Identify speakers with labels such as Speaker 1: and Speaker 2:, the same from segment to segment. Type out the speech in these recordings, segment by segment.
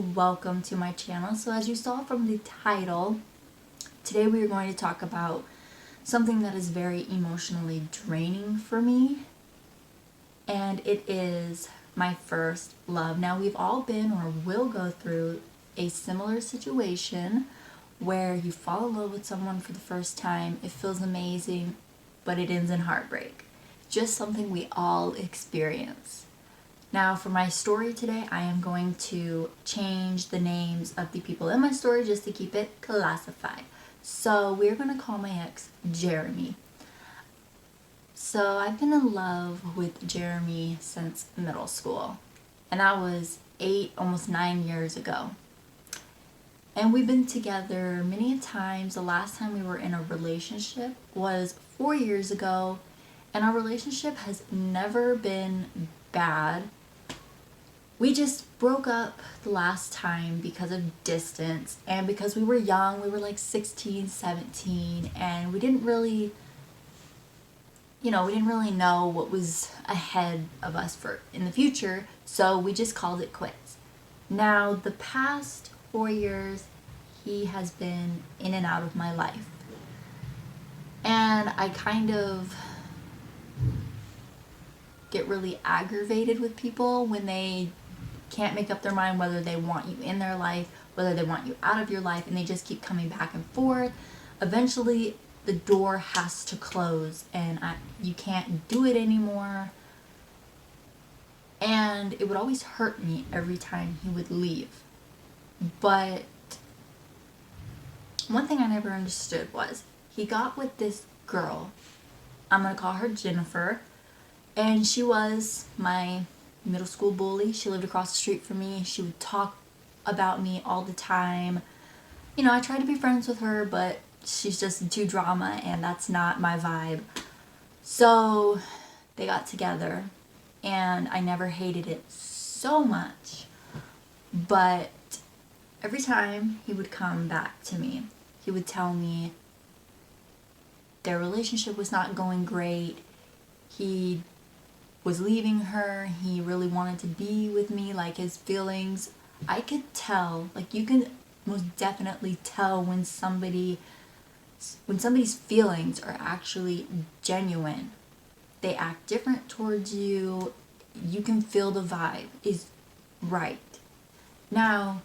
Speaker 1: welcome to my channel. So as you saw from the title, today we are going to talk about something that is very emotionally draining for me, and it is my first love. Now, we've all been or will go through a similar situation where you fall in love with someone for the first time. It feels amazing, but it ends in heartbreak. Just something we all experience. Now, for my story today, I am going to change the names of the people in my story just to keep it classified. So we're going to call my ex Jeremy. So I've been in love with Jeremy since middle school, and that was 8, almost 9 years ago. And we've been together many times. The last time we were in a relationship was 4 years ago, and our relationship has never been bad. We just broke up the last time because of distance and because we were young. We were like 16, 17, and we didn't really know what was ahead of us for in the future, so we just called it quits. Now, the past 4 years, he has been in and out of my life. And I kind of get really aggravated with people when they can't make up their mind whether they want you in their life, whether they want you out of your life, and they just keep coming back and forth. Eventually, the door has to close, and you can't do it anymore. And it would always hurt me every time he would leave. But one thing I never understood was he got with this girl. I'm going to call her Jennifer. And she was my middle school bully. She lived across the street from me. She would talk about me all the time. I tried to be friends with her, but she's just too drama, and that's not my vibe. So they got together, and I never hated it so much. But every time he would come back to me, he would tell me their relationship was not going great. He was leaving her. He really wanted to be with me. Like, his feelings, I could tell. Like, you can most definitely tell when somebody's feelings are actually genuine. They act different towards you. You can feel the vibe is right. Now,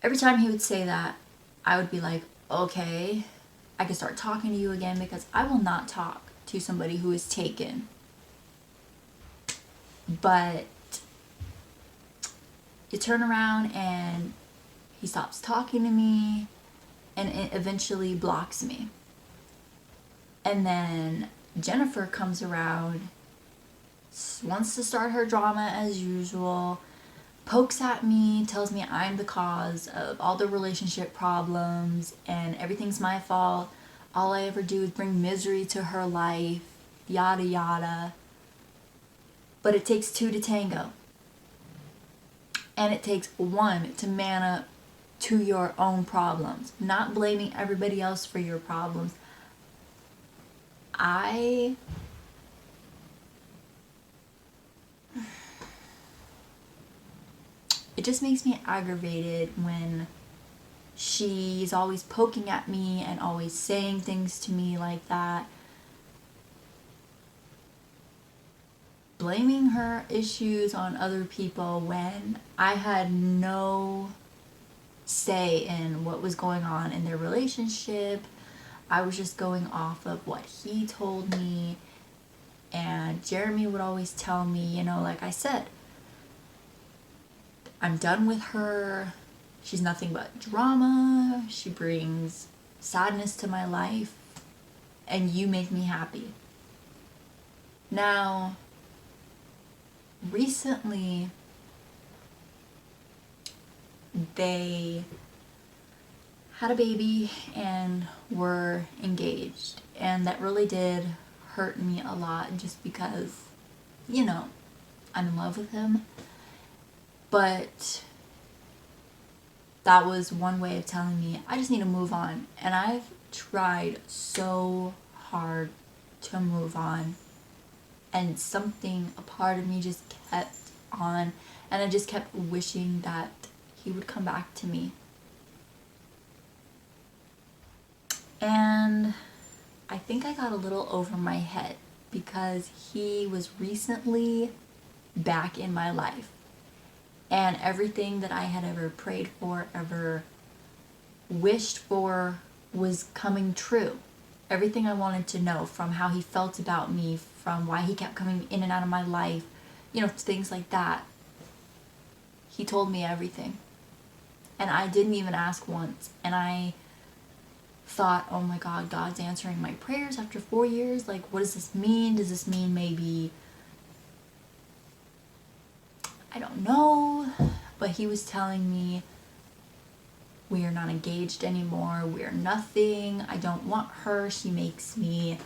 Speaker 1: every time he would say that, I would be like, okay, I can start talking to you again, because I will not talk to somebody who is taken. But you turn around and he stops talking to me, and it eventually blocks me. And then Jennifer comes around, wants to start her drama as usual, pokes at me, tells me I'm the cause of all the relationship problems and everything's my fault. All I ever do is bring misery to her life, yada yada. But it takes two to tango. And it takes one to man up to your own problems, not blaming everybody else for your problems. It just makes me aggravated when she's always poking at me and always saying things to me like that. Blaming her issues on other people when I had no say in what was going on in their relationship. I was just going off of what he told me. And Jeremy would always tell me, like I said, I'm done with her. She's nothing but drama. She brings sadness to my life, and you make me happy. Now, recently, they had a baby and were engaged, and that really did hurt me a lot, just because, I'm in love with him. But that was one way of telling me I just need to move on. And I've tried so hard to move on, and a part of me just kept on And I just kept wishing that he would come back to me. And I think I got a little over my head because he was recently back in my life. And everything that I had ever prayed for, ever wished for, was coming true. Everything I wanted to know, from how he felt about me, from why he kept coming in and out of my life, things like that. He told me everything. And I didn't even ask once. And I thought, oh my God, God's answering my prayers after 4 years? Like, what does this mean? Does this mean maybe, I don't know, but he was telling me, we are not engaged anymore, we are nothing, I don't want her, she makes me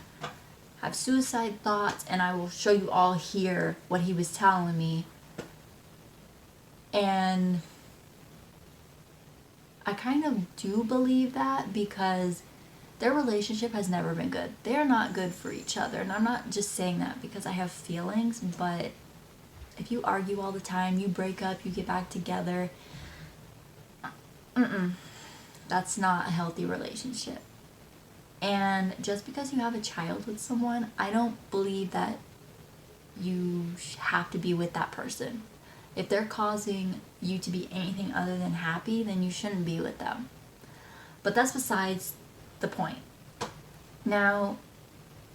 Speaker 1: have suicide thoughts, and I will show you all here what he was telling me. And I kind of do believe that, because their relationship has never been good. They're not good for each other, and I'm not just saying that because I have feelings, but if you argue all the time, you break up, you get back together, that's not a healthy relationship. And just because you have a child with someone, I don't believe that you have to be with that person. If they're causing you to be anything other than happy, then you shouldn't be with them. But that's besides the point. Now,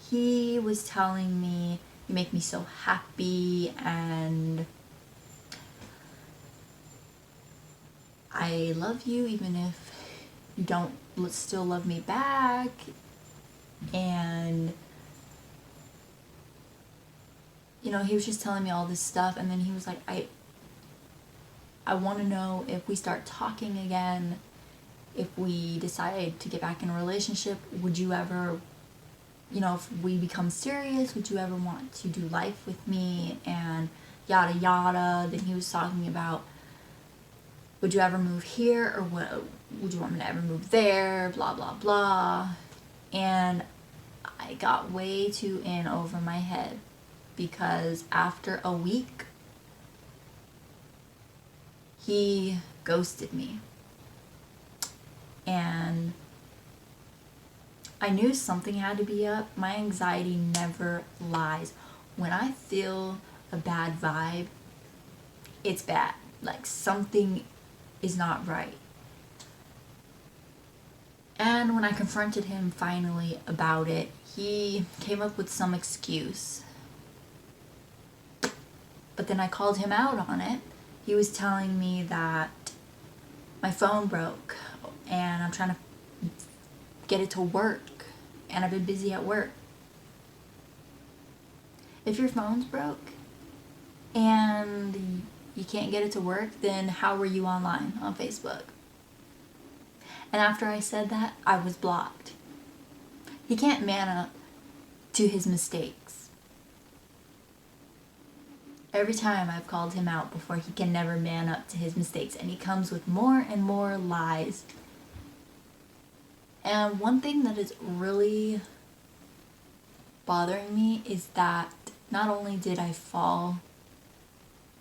Speaker 1: he was telling me, you make me so happy, and I love you even if you don't still love me back. And he was just telling me all this stuff, and then he was like, I want to know, if we start talking again, if we decide to get back in a relationship, would you ever, if we become serious, would you ever want to do life with me, and yada yada. Then he was talking about, would you ever move here, or what, would you want me to ever move there, blah blah blah. And I got way too in over my head, because after a week he ghosted me. And I knew something had to be up. My anxiety never lies. When I feel a bad vibe, it's bad. Like, something is not right. And when I confronted him finally about it, he came up with some excuse. But then I called him out on it. He was telling me that my phone broke and I'm trying to get it to work, and I've been busy at work. If your phone's broke and you can't get it to work, then how were you online on Facebook? And after I said that, I was blocked. He can't man up to his mistakes. Every time I've called him out before, he can never man up to his mistakes, and he comes with more and more lies. And one thing that is really bothering me is that not only did I fall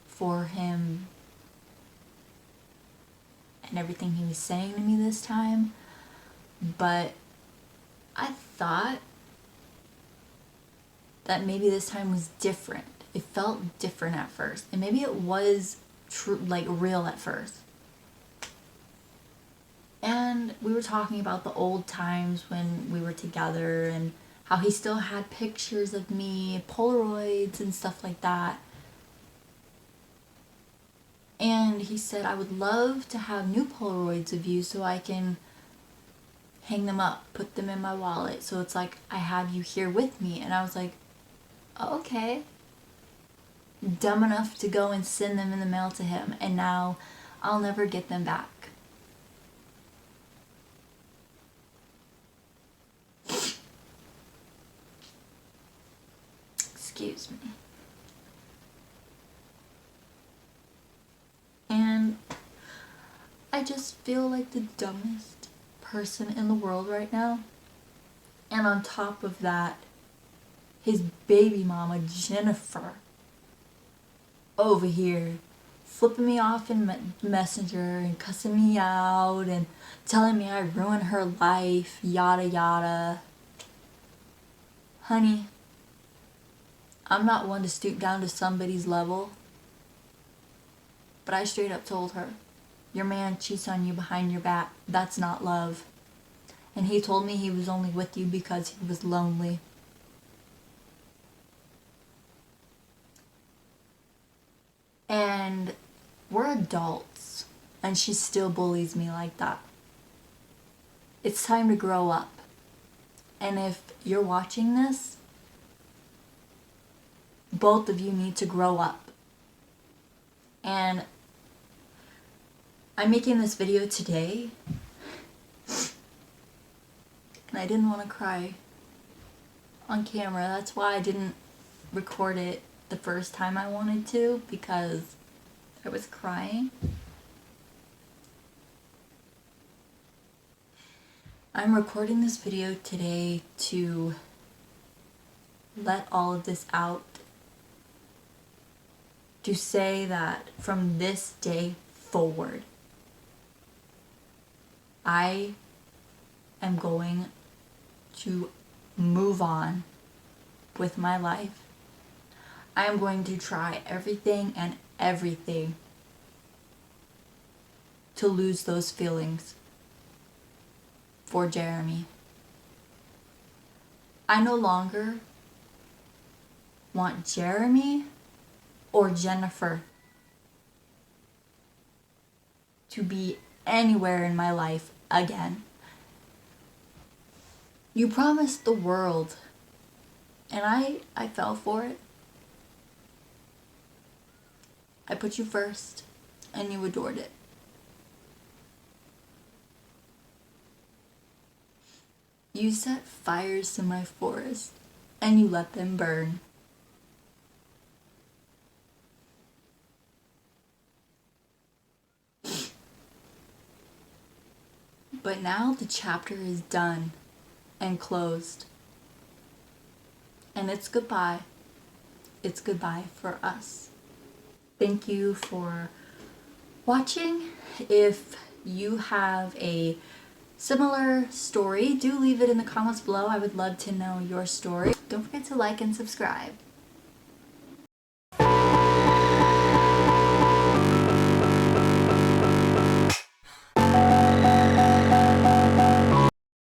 Speaker 1: for him and everything he was saying to me this time, but I thought that maybe this time was different. It felt different at first, and maybe it was true, like real at first. And we were talking about the old times when we were together, and how he still had pictures of me, Polaroids and stuff like that. And he said, I would love to have new Polaroids of you so I can hang them up, put them in my wallet, so it's like I have you here with me. And I was like, oh, okay. Dumb enough to go and send them in the mail to him, and now I'll never get them back. Excuse me. And I just feel like the dumbest person in the world right now. And on top of that, his baby mama, Jennifer, over here flipping me off in Messenger and cussing me out and telling me I ruined her life, yada yada. Honey, I'm not one to stoop down to somebody's level, but I straight up told her, your man cheats on you behind your back. That's not love. And he told me he was only with you because he was lonely. And we're adults, and she still bullies me like that. It's time to grow up. And if you're watching this, both of you need to grow up. And I'm making this video today, and I didn't want to cry on camera. That's why I didn't record it the first time I wanted to, because I was crying. I'm recording this video today to let all of this out, to say that from this day forward, I am going to move on with my life. I am going to try everything and everything to lose those feelings for Jeremy. I no longer want Jeremy or Jennifer to be anywhere in my life again. You promised the world, and I fell for it. I put you first, and you adored it. You set fires to my forest, and you let them burn. But now the chapter is done and closed. And it's goodbye. It's goodbye for us. Thank you for watching. If you have a similar story, do leave it in the comments below. I would love to know your story. Don't forget to like and subscribe.